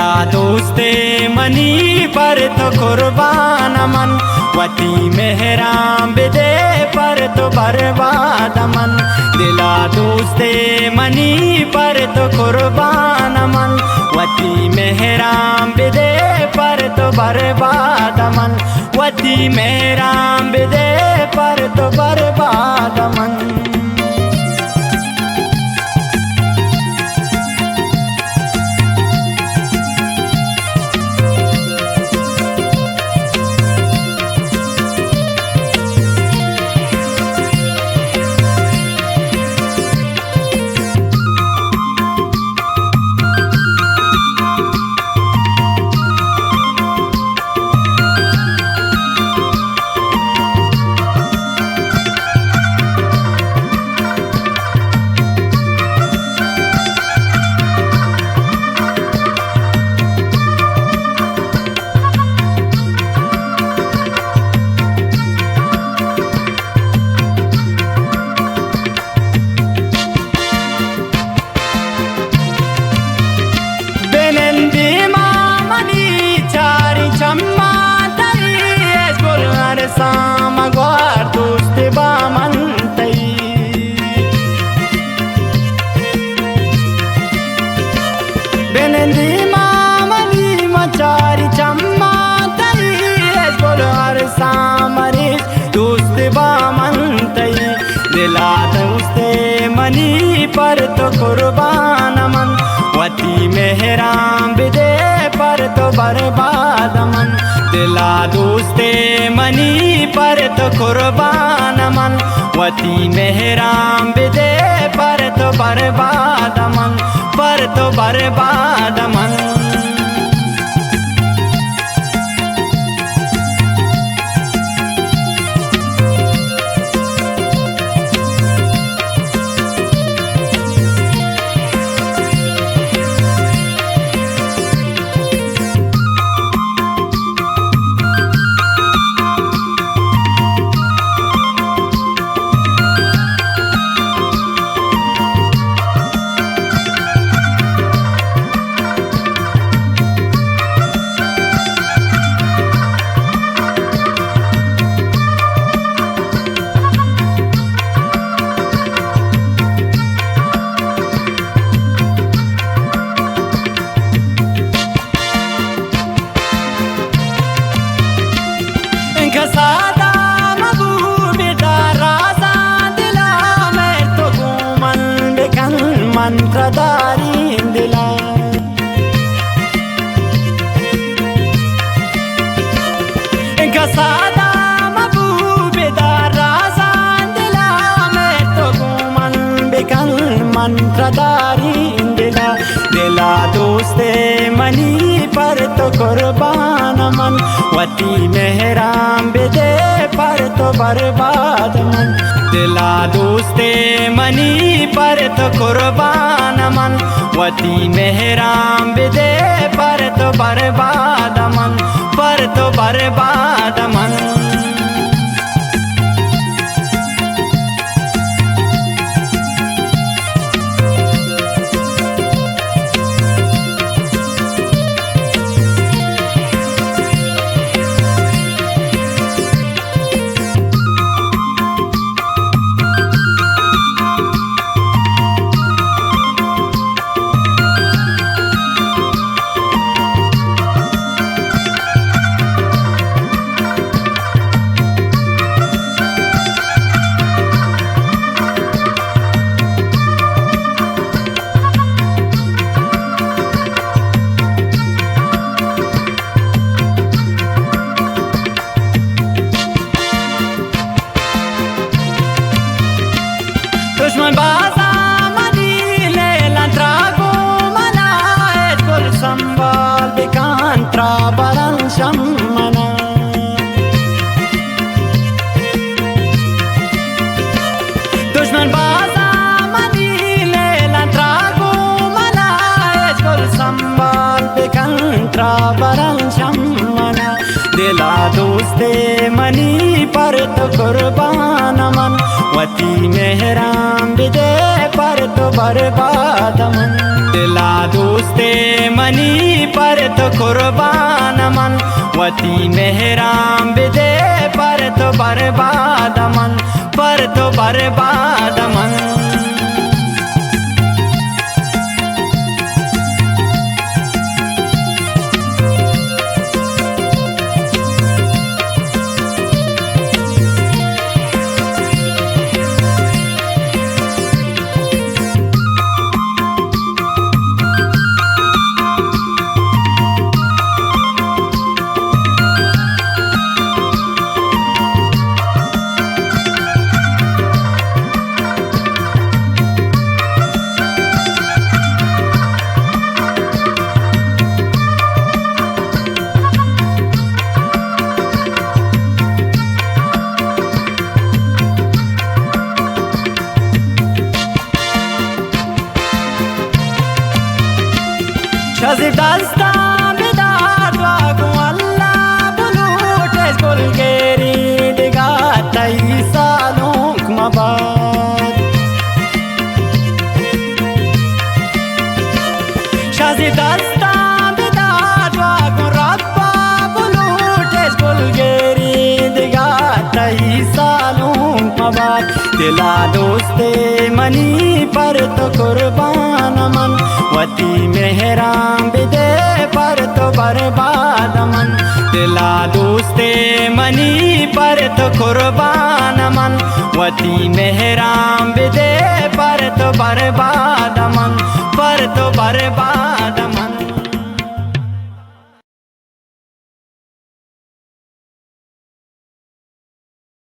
दिला दोस्ते मनी पर तो कुर्बान मन वती मेहराम बिदे पर तो बर्बाद मन दिला दोस्ते मनी पर तो कुर्बान मन वती मेहराम बिदे पर तो बर्बाद मन वती मेहराम बिदे पर तो बर्बाद मन sama guardo ste ba mantai benendi mamani machari chamma tai es bolar samare dost ba mantai dila doste mani par to qurban man wati mehram bide par to barbad man दिला दोस्ते मनी पर तो कुर्बान मन वती मेहराम बिदे पर तो बर्बाद मन पर तो बर्बाद मन मंत्रधारी दिला गसादा महबूबेदार राजा दिला मैं तो गुमन बेकल मंत्रधारी दिला दिला दोस्ते मनी पर तो कुर्बान मन वती मेहराम बिदे पर तो बर्बाद मन दिला दोस्ते मनी पर तो कुर्बान मन वती मेहराम बिदे पर तो बर्बाद मन पर तो बर्बाद मन दुश्मन बाजा मनी ले लंत्रागो मना कुल संभाल बिकांत्रा बरन शमना दुश्मन बाजा मनी ले लंत्रागो मना कुल संभाल बिकांत्रा बरन शमना दिला दोस्ते मनी पर तो कुर्बान मन वती मेहराम बिदे पर तो बर्बाद मन दिला दोस्ते मनी पर तो कुर्बान मन वती मेहराम बिदे पर तो बर्बाद मन पर तो बर्बाद मन Shazib dasta bedar wagu Allah bulutes golgeri digatai salunk mabad Shazib dasta bedar wagu Rabba bulutes golgeri digatai salunk mabad Dila doste mani par to qurban man वती मेहराम बिदे पर तो बर्बाद मन दिला दोस्ते मनी पर तो कुर्बान मन वती मेहराम बिदे पर तो बर्बाद मन पर तो बर्बाद